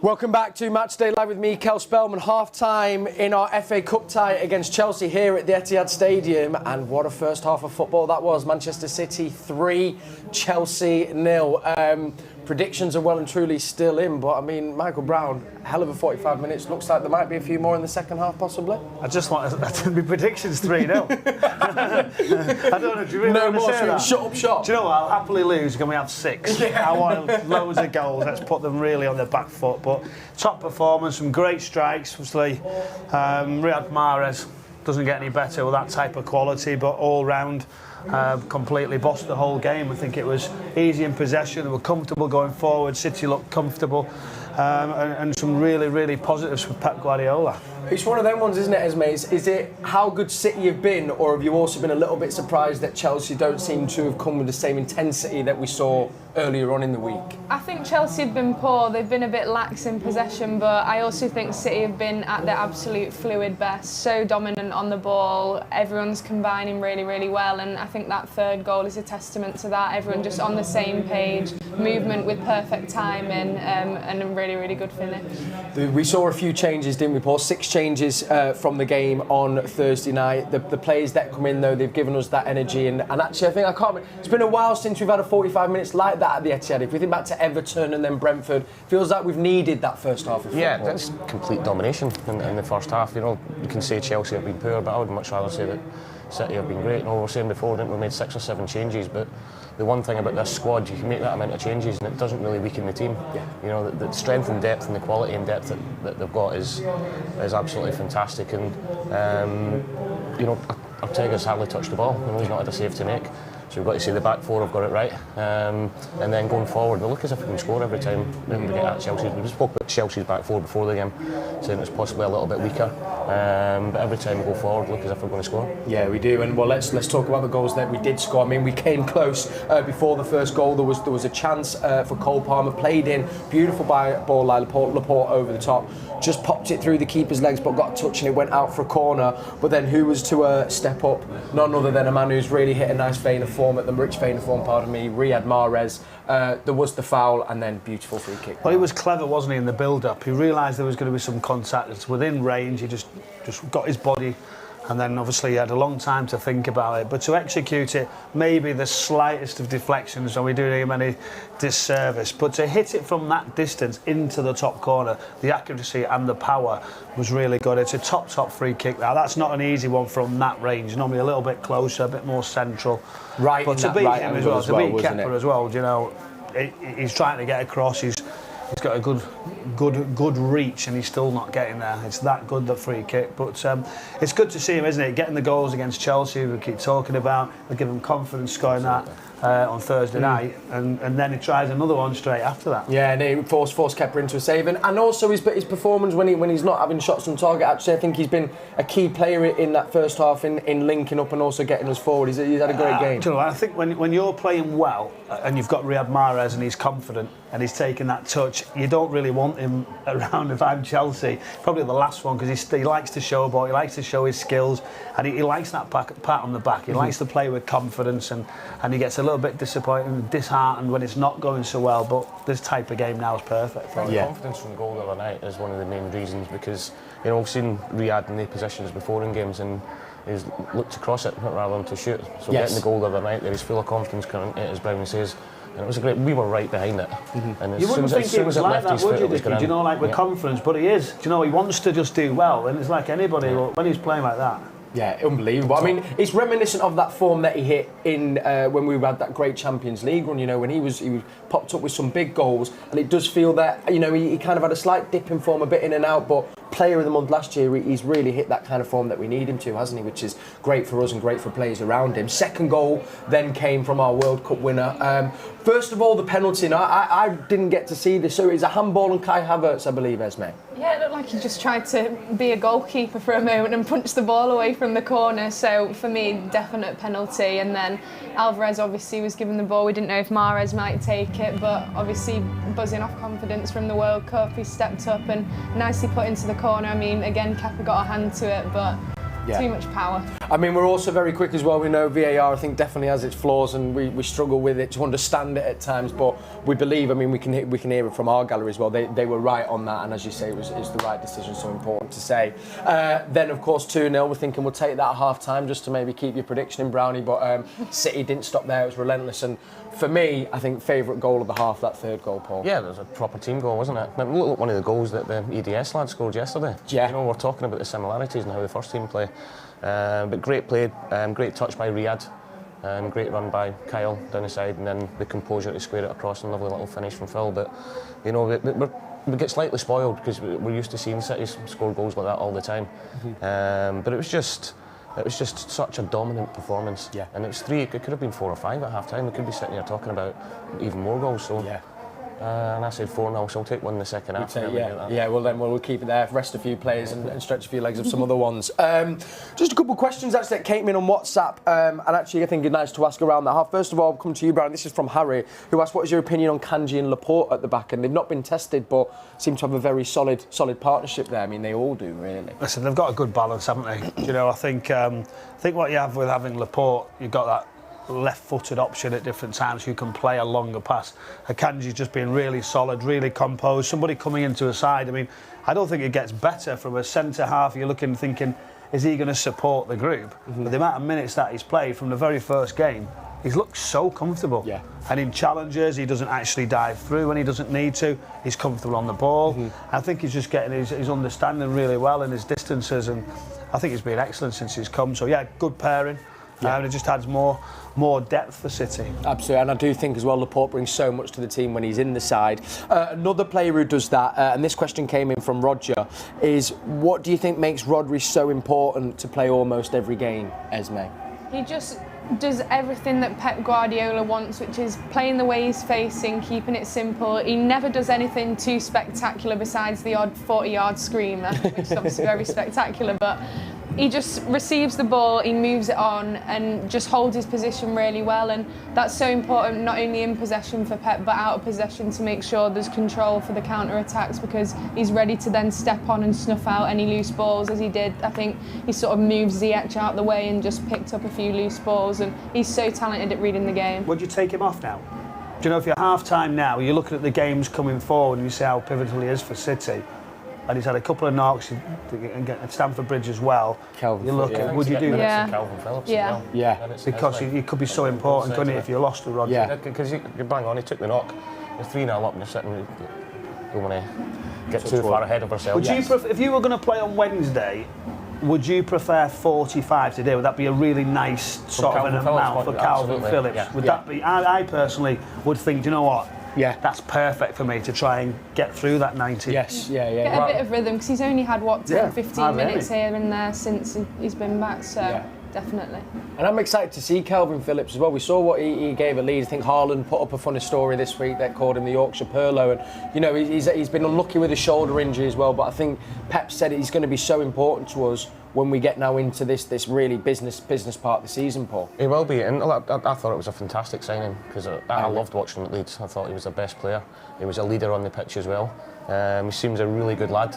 Welcome back to Matchday Live with me, Cel Spellman. Half-time in our FA Cup tie against Chelsea here at the Etihad Stadium. And what a first half of football that was. Manchester City 3, Chelsea 0. Predictions are well and truly still in, but I mean, Michael Brown, hell of a 45 minutes. Looks like there might be a few more in the second half, possibly. I just want to be predictions 3-0. I don't know, do you really want to say that? Shut up shop. Do you know what? I'll happily lose. Can we have 6? Yeah. I want loads of goals. Let's put them really on their back foot. But top performance, some great strikes. Obviously, Riyad Mahrez doesn't get any better with that type of quality, but all round. Completely bossed the whole game. I think it was easy in possession. They were comfortable going forward. City looked comfortable, and some really, really positives for Pep Guardiola. It's one of them ones, isn't it, Esme? Is it how good City have been, or have you also been a little bit surprised that Chelsea don't seem to have come with the same intensity that we saw earlier on in the week? I think Chelsea have been poor. They've been a bit lax in possession, but I also think City have been at their absolute fluid best. So dominant on the ball. Everyone's combining really, really well, and I think that third goal is a testament to that. Everyone just on the same page, movement with perfect timing, and a really, really good finish. We saw a few changes, didn't we, Paul? 6 changes from the game on Thursday night. The players that come in, though, they've given us that energy, and actually, I think it's been a while since we've had a 45 minutes like that at the Etihad. If we think back to Everton and then Brentford, feels like we've needed that first half of football. Yeah, that's complete domination in the first half. You know, you can say Chelsea have been poor, but I would much rather say that City have been great. You know, we were saying before, didn't we, made 6 or 7 changes, but the one thing about this squad, you can make that amount of changes and it doesn't really weaken the team. Yeah. You know, the strength and depth and the quality and depth that they've got is absolutely fantastic. And you know, Ortega's hardly touched the ball. You know, he's not had a save to make. So we've got to say the back four have got it right. And then going forward, they look as if we can score every time we get at Chelsea. We just spoke about Chelsea's back four before the game, saying it's possibly a little bit weaker. But every time we go forward, look as if we're going to score. Yeah, we do. And well, let's talk about the goals that we did score. I mean, we came close before the first goal. There was a chance for Cole Palmer, played in, beautiful ball by Laporte over the top. Just popped it through the keeper's legs, but got a touch and it went out for a corner. But then who was to step up? None other than a man who's really hit a nice vein of form at the rich vein of form, Riyad Mahrez. There was the foul and then beautiful free kick. Well, he was clever, wasn't he, in the build-up? He realised there was going to be some contact. It's within range. He just got his body, and then obviously he had a long time to think about it. But to execute it, maybe the slightest of deflections, and we do him any disservice. But to hit it from that distance into the top corner, the accuracy and the power was really good. It's a top free kick now. That's not an easy one from that range. Normally a little bit closer, a bit more central. Right, but to beat him as well, to beat Kepa as well, you know, he's trying to get across. He's got a good reach, and he's still not getting there. It's that good, the free kick. But it's good to see him, isn't it? Getting the goals against Chelsea, we keep talking about. They give him confidence scoring that on Thursday night, and then he tries another one straight after that. Yeah, and he forced Kepa into a save, and also his performance when he's not having shots on target. Actually, I think he's been a key player in that first half in linking up and also getting us forward. He's had a great game. Do you know, I think when you're playing well and you've got Riyad Mahrez and he's confident and he's taking that touch, you don't really want him around. If I'm Chelsea, probably the last one, because he likes to show a ball, he likes to show his skills, and he likes that pat on the back. He likes to play with confidence, and he gets a little bit disappointed and disheartened when it's not going so well. But this type of game now is perfect for him. The confidence from goal the other night is one of the main reasons, because you know, we've seen Riyad in the positions before in games, and he's looked to cross it rather than to shoot. So getting the goal the other night, there, he's full of confidence coming into it, as Brown says. And it was a great. We were right behind it. And you wouldn't think it was like that, would you, Dickie? Do you know, like with confidence? But he is. Do you know, he wants to just do well, and it's like anybody when he's playing like that. Yeah, unbelievable. I mean, it's reminiscent of that form that he hit in when we had that great Champions League run. You know, when he was popped up with some big goals, and it does feel that, you know, he kind of had a slight dip in form, a bit in and out, but player of the month last year, he's really hit that kind of form that we need him to, hasn't he? Which is great for us and great for players around him. Second goal then came from our World Cup winner. First of all, the penalty. Now, I didn't get to see this, so it's a handball on Kai Havertz, I believe, Esme. Yeah, it looked like he just tried to be a goalkeeper for a moment and punch the ball away from the corner. So for me, definite penalty. And then Alvarez obviously was given the ball. We didn't know if Mahrez might take it, but obviously buzzing off confidence from the World Cup, he stepped up and nicely put into the corner. I mean, again, Kepa got a hand to it, but too much power. I mean, we're also very quick as well. We know VAR, I think, definitely has its flaws, and we struggle with it to understand it at times. But we believe, I mean, we can hear it from our gallery as well. They were right on that, and as you say, it's the right decision. So important to say. Then, of course, 2-0. We're thinking we'll take that at half time just to maybe keep your prediction in, Brownie. But City didn't stop there. It was relentless. And for me, I think favourite goal of the half, that third goal, Paul. Yeah, it was a proper team goal, wasn't it? It looked like one of the goals that the EDS lad scored yesterday. Yeah. You know, we're talking about the similarities and how the first team play. But great play, great touch by Riyad, great run by Kyle down the side, and then the composure to square it across, and lovely little finish from Phil. But, you know, we get slightly spoiled because we're used to seeing City score goals like that all the time. But it was just such a dominant performance. Yeah. And it was 3, it could have been 4 or 5 at half time. We could be sitting here talking about even more goals. So. Yeah. And I said 4-0, so I'll take one in the second half. Yeah, well then we'll keep it there, rest a few players and stretch a few legs of some other ones. Just a couple of questions actually that came in on WhatsApp, and actually I think it's nice to ask around that half. First of all, I'll come to you, Brown. This is from Harry, who asked, what is your opinion on Kanji and Laporte at the back? And they've not been tested, but seem to have a very solid partnership there. I mean, they all do, really. Listen, they've got a good balance, haven't they? You know, I think what you have with having Laporte, you've got that left-footed option at different times who can play a longer pass. Akanji's just been really solid, really composed. Somebody coming into a side. I mean, I don't think it gets better from a centre half. You're looking, thinking, is he going to support the group? But the amount of minutes that he's played from the very first game, he's looked so comfortable. Yeah. And in challenges, he doesn't actually dive through when he doesn't need to. He's comfortable on the ball. I think he's just getting his understanding really well and his distances, and I think he's been excellent since he's come. So yeah, good pairing. Yeah. And it just adds more depth for City. Absolutely, and I do think as well Laporte brings so much to the team when he's in the side. Another player who does that, and this question came in from Roger, is what do you think makes Rodri so important to play almost every game, Esme? He just does everything that Pep Guardiola wants, which is playing the way he's facing, keeping it simple. He never does anything too spectacular besides the odd 40-yard screamer, which is obviously very spectacular, but he just receives the ball, he moves it on and just holds his position really well, and that's so important not only in possession for Pep but out of possession to make sure there's control for the counter-attacks, because he's ready to then step on and snuff out any loose balls as he did. I think he sort of moved Ziyech out the way and just picked up a few loose balls, and he's so talented at reading the game. Would you take him off now? Do you know, if you're half-time now, you're looking at the games coming forward and you see how pivotal he is for City, and he's had a couple of knocks at Stamford Bridge as well. Calvin, you look at, would you do Yeah. that? Calvin Phillips Yeah. as well. Yeah. Because he could be so important, couldn't he, if you lost to Rodri? Yeah. Because you're bang on, he took the knock. You're 3-0 up and you're sitting, you don't want to get too far ahead of ourselves. Would you if you were going to play on Wednesday, would you prefer 45 today? Would that be a really nice sort of an amount for Calvin Phillips? Yeah. Would that be? I personally would think, do you know what? Yeah. That's perfect for me to try and get through that 90. Yes, yeah. Get a bit of rhythm, because he's only had, 10, 15 hardly minutes any. here and there since he's been back, so Yeah. definitely. And I'm excited to see Calvin Phillips as well. We saw what he gave at Leeds. I think Haaland put up a funny story this week that called him the Yorkshire Pirlo, and you know he's been unlucky with his shoulder injury as well. But I think Pep said he's going to be so important to us when we get now into this really business part of the season, Paul. He will be, and I thought it was a fantastic signing because I loved watching him at Leeds. I thought he was the best player. He was a leader on the pitch as well. He seems a really good lad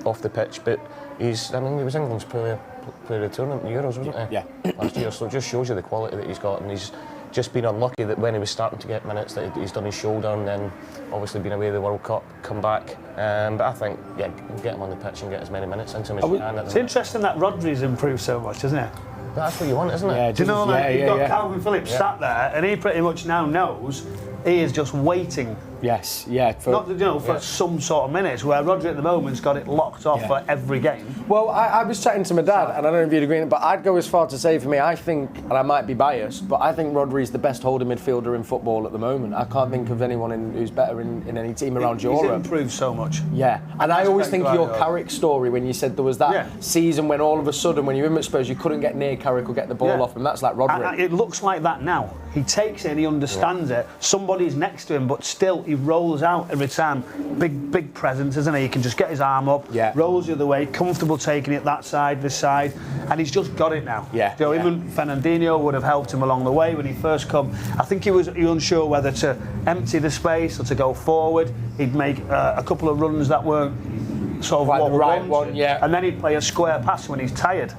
off the pitch, but he was England's player of the tournament, Euros, wasn't he? Yeah. Last year, so it just shows you the quality that he's got, and he's just been unlucky that when he was starting to get minutes that he's done his shoulder, and then obviously been away the World Cup, come back. But I think, get him on the pitch and get as many minutes into him as you can. It's interesting that Rodri's improved so much, isn't it? But that's what you want, isn't it? Yeah, Do you know, like, you've got Calvin Phillips Yeah. sat there, and he pretty much now knows he is just waiting. Yes, yeah. For some sort of minutes, where Rodri at the moment's got it locked off for every game. Well, I was chatting to my dad, and I don't know if you'd agree, but I'd go as far to say, for me, I think, and I might be biased, but I think Rodri's the best holding midfielder in football at the moment. I can't think of anyone who's better in any team around Europe. He's improved so much. Yeah, and I always think your Guardiola. Carrick story when you said there was that season when all of a sudden, when you were in at Spurs, you couldn't get near Carrick or get the ball off him. That's like Rodri. And it looks like that now. He takes it and he understands it. Somebody's next to him, but still he rolls out every time. Big presence, isn't he? He can just get his arm up, rolls the other way, comfortable taking it that side, this side, and he's just got it now. Yeah. You know, even Fernandinho would have helped him along the way when he first come. I think he was unsure whether to empty the space or to go forward. He'd make a couple of runs that weren't sort of Like what the right we want. one, yeah. And then he'd play a square pass when he's tired.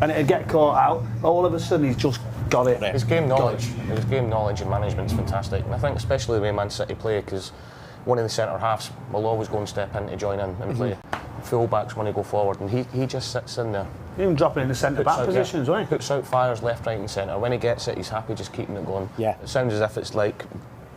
and it'd get caught out. All of a sudden, he's just got it. His game knowledge and management's fantastic. And I think especially the way Man City play, because one of the centre halves will always go and step in to join in and play. Full-backs want to go forward, and he just sits in there. Even dropping in the centre-back positions, right? Puts out fires left, right and centre. When he gets it, he's happy just keeping it going. Yeah. It sounds as if it's like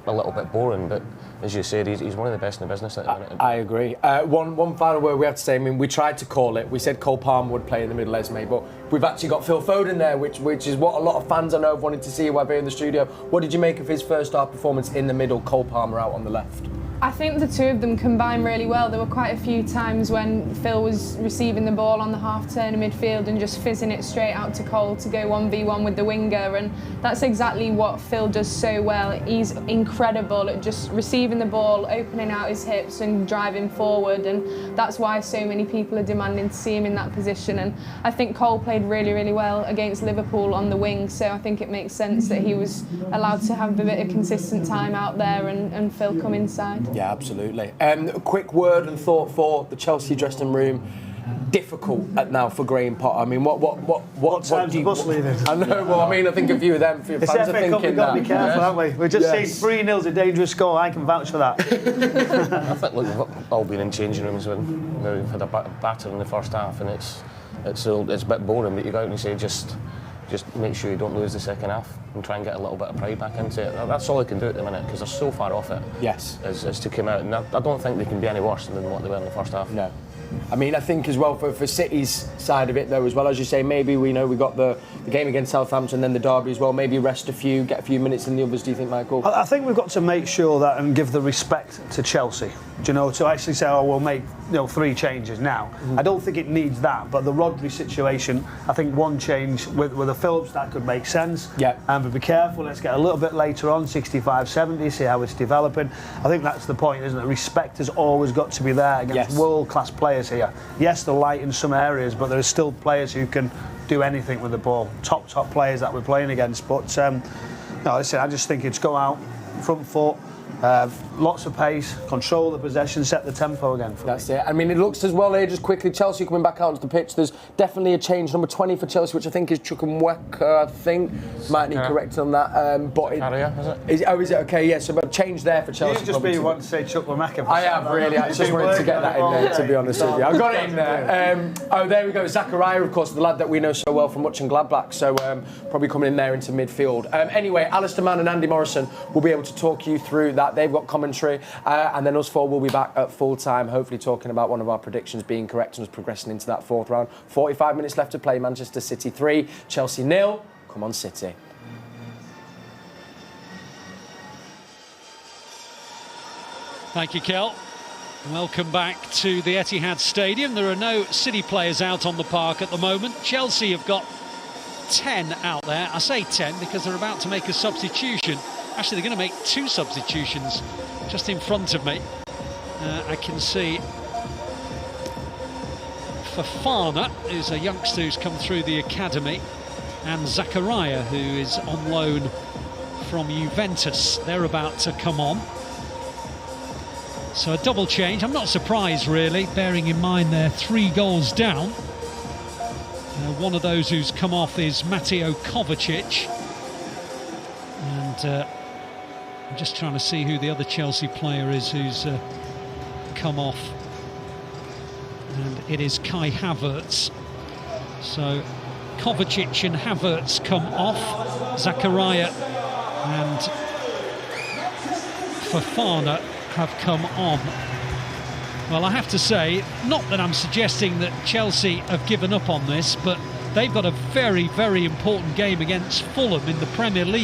a little bit boring, but as you said, he's one of the best in the business at the minute. I agree. One final word we have to say. I mean, we tried to call it. We said Cole Palmer would play in the middle, Esme, but we've actually got Phil Foden there, which is what a lot of fans I know have wanted to see while being in the studio. What did you make of his first half performance in the middle, Cole Palmer out on the left? I think the two of them combine really well. There were quite a few times when Phil was receiving the ball on the half-turn in midfield and just fizzing it straight out to Cole to go 1v1 with the winger, and that's exactly what Phil does so well. He's incredible at just receiving the ball, opening out his hips and driving forward, and that's why so many people are demanding to see him in that position. And I think Cole played really, really well against Liverpool on the wing, so I think it makes sense that he was allowed to have a bit of consistent time out there and Phil come inside. Yeah, absolutely. A quick word and thought for the Chelsea dressing room. Difficult now for Graham Potter. I mean, what time's the bus leaving? I know. Well, I mean, I think a few of them fans are thinking we've got to be careful, haven't we? We've just seen 3-0's a dangerous score. I can vouch for that. I think we've all been in changing rooms when we've had a batter in the first half, and it's a bit boring. But you go out and you say just make sure you don't lose the second half and try and get a little bit of pride back into it. That's all they can do at the minute, because they're so far off it. Yes. As to come out, and I don't think they can be any worse than what they were in the first half. No. I mean, I think as well for City's side of it though, as well, as you say, maybe we got the game against Southampton, then the derby as well. Maybe rest a few, get a few minutes in the others. Do you think, Michael? I think we've got to make sure that and give the respect to Chelsea. Do you know, to actually say, oh, we'll make 3 changes now. I don't think it needs that, but the Rodri situation, I think one change with a Phillips that could make sense. Yeah. But be careful. Let's get a little bit later on, 65, 70, see how it's developing. I think that's the point, isn't it? Respect has always got to be there against world-class players here. Yes, they're light in some areas, but there are still players who can do anything with the ball. Top players that we're playing against. But listen, I just think it's go out, front foot, lots of pace, control the possession, set the tempo again. That's it. I mean, it looks as well here, just quickly, Chelsea coming back out onto the pitch. There's definitely a change, number 20 for Chelsea, which I think is Chukwuemeka, I think. Might need correcting on that. But is it okay? Yeah, so a change there for Chelsea. You just be wanting to say Chukwuemeka. I have, really. I just wanted to get that in there, to be honest with you. I got it in there. There we go. Zakaria, of course, the lad that we know so well from watching Gladbach, so probably coming in there into midfield. Anyway, Alistair Mann and Andy Morrison will be able to talk you through that. They've got commentary, and then us four will be back at full time, hopefully talking about one of our predictions being correct and us progressing into that fourth round. 45 minutes left to play. Manchester City 3, Chelsea 0. Come on, City. Thank you, Kel. Welcome back to the Etihad Stadium. There are no City players out on the park at the moment. Chelsea have got 10 out there. I say 10 because they're about to make a substitution. Actually, they're going to make 2 substitutions just in front of me. I can see Fofana, who's a youngster who's come through the academy, and Zakaria, who is on loan from Juventus. They're about to come on. So a double change. I'm not surprised, really, bearing in mind they're 3 goals down. One of those who's come off is Mateo Kovacic. And I'm just trying to see who the other Chelsea player is who's come off. And it is Kai Havertz. So Kovacic and Havertz come off. Zakaria and Fofana have come on. Well, I have to say, not that I'm suggesting that Chelsea have given up on this, but they've got a very, very important game against Fulham in the Premier League.